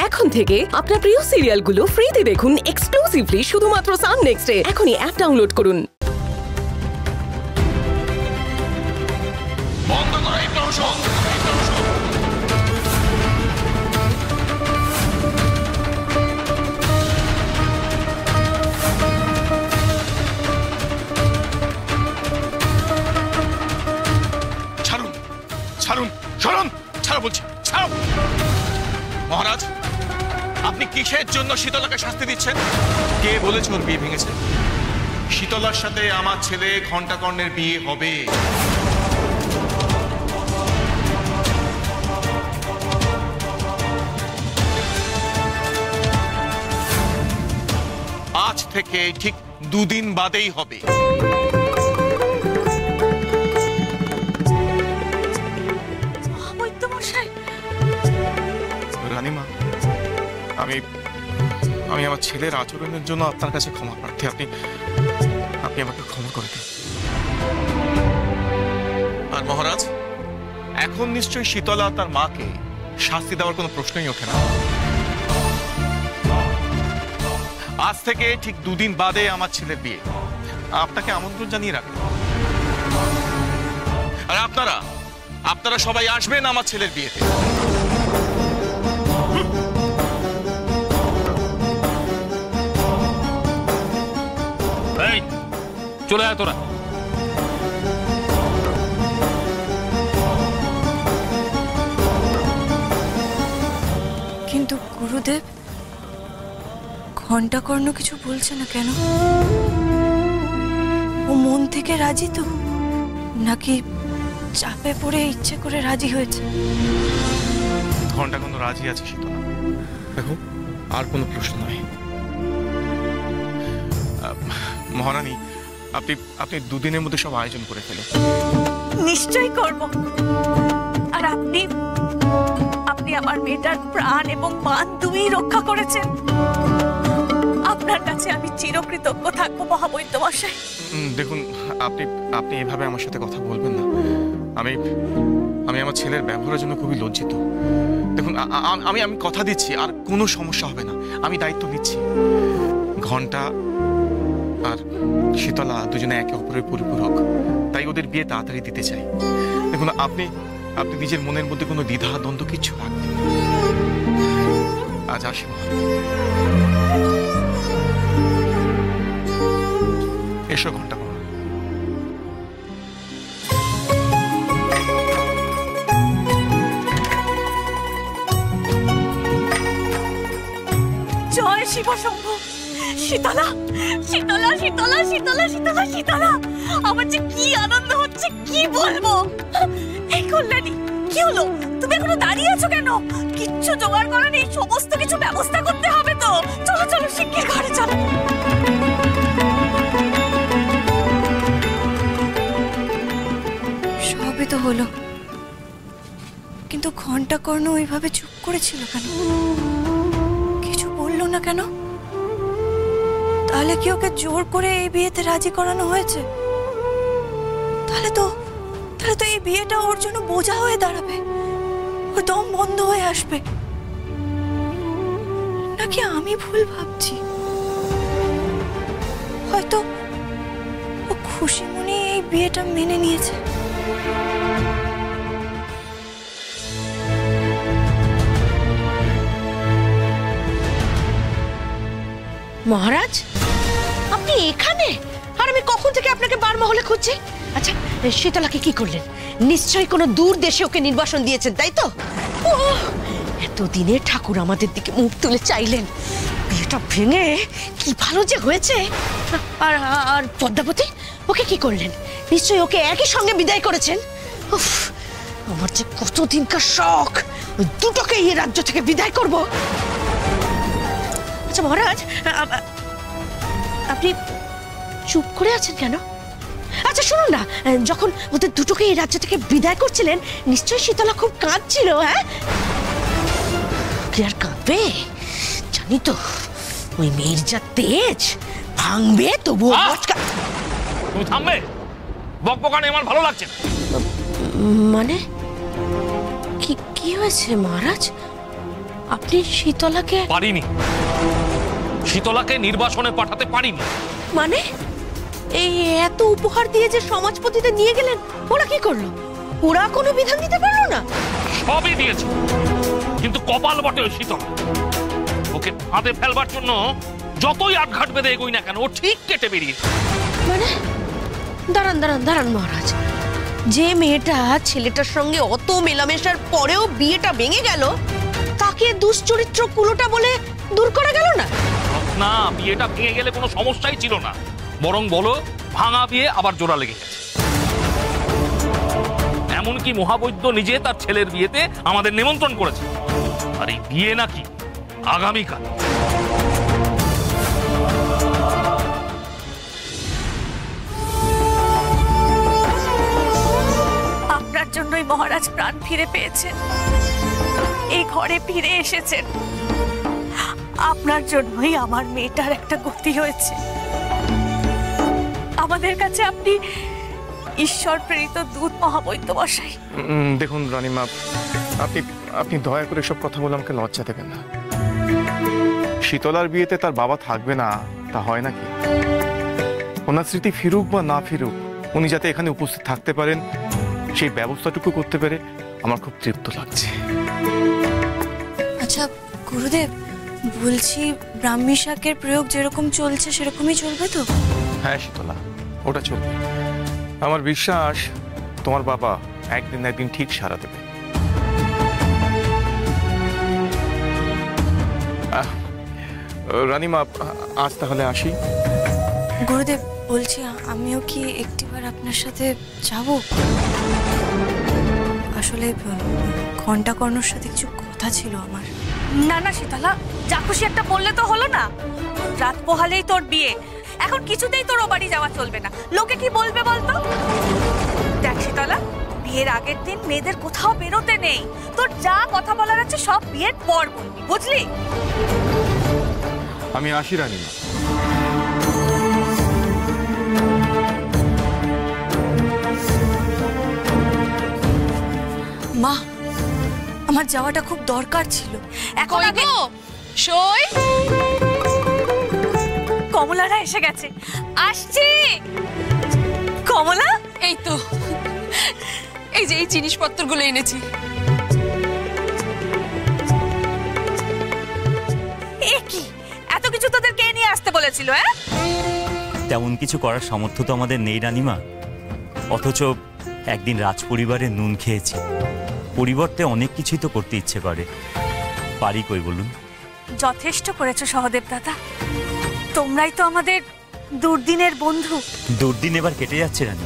এখন থেকে আপনার প্রিয় সিরিয়ালগুলো ফ্রিতে দেখুন এক্সক্লুসিভলি শুধুমাত্র সান নেক্সটে। এখনই অ্যাপ ডাউনলোড করুন। ছাড়ুন ছাড়ুন ছাড়ুন ছাড়ো বলছি, ছাড়ো। মহারাজ, আপনি কিসের জন্য শীতলাকে শাস্তি দিচ্ছেন? কে বলেছে ওর বিয়ে ভেঙেছে? শীতলার সাথে আমার ছেলে ঘণ্টাকর্ণের বিয়ে হবে। আজ থেকে ঠিক 2 দিন বাদেই হবে। রানীমা, আমি আমার ছেলের আচরণের জন্য আপনার কাছে ক্ষমা প্রার্থী। আপনি আমাকে ক্ষমা করে দিন। আর মহারাজ, এখন নিশ্চয়ই শীতলা তার মাকে শাস্তি দেওয়ার কোনো প্রশ্নই ওঠে না। আজ থেকে ঠিক 2 দিন বাদে আমার ছেলের বিয়ে। আপনাকে আমন্ত্রণ জানিয়ে রাখলাম। আর আপনারা সবাই আসবেন আমার ছেলের বিয়েতে। চলে আয় তোরা। কিন্তু গুরুদেব, ঘণ্টাকর্ণ কিছু বলছে না কেন? ও মন থেকে রাজি তো, নাকি চাপে পড়ে ইচ্ছে করে রাজি হয়েছে? ঘণ্টাকর্ণ রাজি আছে শীতলা। দেখো, আর কোনো প্রশ্ন নয়। মহারানী, আপনি 2 দিনের মধ্যে সব আয়োজন করে ফেলুন। নিশ্চয়ই করব। আর আপনি আমার মেয়েটার প্রাণ এবং মান দুই রক্ষা করেছেন। আপনার কাছে আমি চিরকৃতজ্ঞ থাকবো মহাবৈদ্য মশাই। দেখুন, আপনি এভাবে আমার সাথে কথা বলবেন না। আমি আমার ছেলের ব্যবহারের জন্য খুবই লজ্জিত। দেখুন, আমি কথা দিচ্ছি আর কোনো সমস্যা হবে না। আমি দায়িত্ব নিচ্ছি। ঘণ্টা আর শীতলা দুজনে একে অপরের পরিপূরক, তাই ওদের বিয়ে তাড়াতাড়ি দিতে চাই। দেখুন, আপনি নিজের মনের মধ্যে কোনো দ্বিধা দ্বন্দ্ব কিচ্ছু রাখবেন। আজ আসি। এসো ঘণ্টা। জয় শিব শম্ভু। শীতলা, শীতলা, শীতলা, শীতলা, শীতলা, শীতলা, আমার যে কি আনন্দ হচ্ছে কি বলবো। এই কল্যাণী, কি হলো? তুমি এখনো দাঁড়িয়ে আছো কেন? কিচ্ছু জোগাড় করা নেই? সমস্ত কিছু ব্যবস্থা করতে হবে তো। চলো চলো, শিগগির ঘরে চলো। সবই তো হলো, কিন্তু ঘণ্টাকর্ণ ওইভাবে চুপ করেছিল কেন? কিছু বললো না কেন? তাহলে কি ওকে জোর করে এই বিয়েতে রাজি করানো হয়েছে? তাহলে তো এই বিয়েটা ওর জন্য বোঝা হয়ে দাঁড়াবে, ওর দম বন্ধ হয়ে আসবে। নাকি আমি ভুল ভাবছি? হয়তো ও খুশি মনে এই বিয়েটা মেনে নিয়েছে। মহারাজ, আপনি এখানে? আর আমি কখন থেকে আপনাকে বারমহলে খুঁজছি। আচ্ছা, শীতলাকে কি করলেন? নিশ্চয়ই কোনো দূর দেশে ওকে নির্বাসন দিয়েছেন, তাই তো? এতদিনে ঠাকুর আমাদের দিকে মুখ তুলে চাইলেন। বিয়েটা ভেঙে কি ভালো যে হয়েছে। আর পদ্মাবতী, ওকে কি করলেন? নিশ্চয়ই ওকে একই সঙ্গে বিদায় করেছেন। উফ, আমার যে কতদিনকার শখ ওই দুটোকে এই রাজ্য থেকে বিদায় করব। আচ্ছা মহারাজ, আপনি চুপ করে আছেন কেন? আচ্ছা শুনুন না, যখন ওদের দুটোকে এই রাজ্য থেকে বিদায় করছিলেন নিশ্চয়ই শীতলা খুব কাঁদছিল। হ্যাঁ, কি আর কাঁদবে? জানি তো, ওই মেয়ের যা তেজ, ভাঙবে তবুও মচকা। তুমি থামবে? বকবকানি আমার ভালো লাগছে। মানে কি হয়েছে মহারাজ? আপনি শীতলাকে পারিনি, শীতলাকে নির্বাসনে পাঠাতে পারিনি। মানে এই এত উপহার দিয়ে যে সমাজপতিতে নিয়ে গেলেন, ওরা কি করলো? ওরা কোনো বিধান দিতে পারলো না? সবই দিয়েছে, কিন্তু কপাল বটে ওই শীতলা। ওকে ফাঁদে ফেলবার জন্য যতই আটঘাট বেঁধে এগোই না কেন, ও ঠিক কেটে বেরিয়েছে। মানে দাঁড়ান দাঁড়ান দাঁড়ান মহারাজ, যে মেয়েটা ছেলেটার সঙ্গে অত মেলামেশার পরেও বিয়েটা ভেঙে গেল, তাকে দুশ্চরিত্র কুলোটা বলে দূর করা গেল না? না, বিয়েটা ভেঙে গেলে কোনো সমস্যাই ছিল না, বরং বলো ভাঙা বিয়ে আবার জোড়া লেগে গেছে। এমনকি মহাবৈদ্য নিজে তার ছেলের বিয়েতে আমাদের নিমন্ত্রণ করেছে, আর এই বিয়ে নাকি আগামীকাল। আপনার জন্যই মহারাজ প্রাণ ফিরে পেয়েছেন, এই ঘরে ফিরে এসেছেন। আপনার জন্যই আমার মেয়েটার একটা গতি হয়েছে। আমাদের কাছে আপনি ঈশ্বর প্রেরিত দূত মহাবৈদ্য মশাই। দেখুন রানীমা, আপনি আপনি দয়া করে সব কথা বলে আমাকে লজ্জা দেবেন না। শীতলার বিয়েতে তার বাবা থাকবে না তা হয় নাকি? ওনার স্মৃতি ফিরুক বা না ফিরুক, উনি যাতে এখানে উপস্থিত থাকতে পারেন সেই ব্যবস্থাটুকু করতে পেরে আমার খুব তৃপ্ত লাগছে। আচ্ছা গুরুদেব, বলছি ব্রাহ্মী শাকের প্রয়োগ যেরকম চলছে সেরকমই চলবে তো? হ্যাঁ শীতলা, ওটা চলবে। আমার বিশ্বাস তোমার বাবা একদিন না একদিন ঠিক সাড়া দেবে। রানীমা, আজ তাহলে আসি। গুরুদেব, বলছি আমিও কি একটিবার আপনার সাথে যাব? আসলে ঘন্টা কর্ণর সাথে কিছু কথা ছিল আমার। না না শীতলা, যা খুশি একটা বললে তো হলো না? রাত পোহালেই তোর বিয়ে, এখন কিছুতেই তোর ও বাড়ি যাওয়া চলবে না। লোকে কি বলবে বলতো? দেখ শীতলা, বিয়ের আগের দিন মেয়েদের কোথাও বেরোতে নেই। তোর যা কথা বলার আছে সব বিয়ের পর বলবি, বুঝলি? আমি আসি রানীমা। মা, আমার যাওয়াটা খুব দরকার ছিল। এখন সই কমলারা এসে গেছে। আসছি কমলা। এই তো, এই যে এই জিনিসপত্রগুলো এনেছি। এ কি, এত কিছু তোদের কে নিয়ে আসতে বলেছিল? তেমন কিছু করার সামর্থ্য তো আমাদের নেই রানীমা, অথচ একদিন রাজপরিবারের নুন খেয়েছি, পরিবর্তে অনেক কিছুই তো করতে ইচ্ছে করে, পারি কই বলুন? যথেষ্ট করেছো সহদেব দাদা, তোমরাই তো আমাদের দুর্দিনের বন্ধু। দুর্দিন এবার কেটে যাচ্ছে রানী।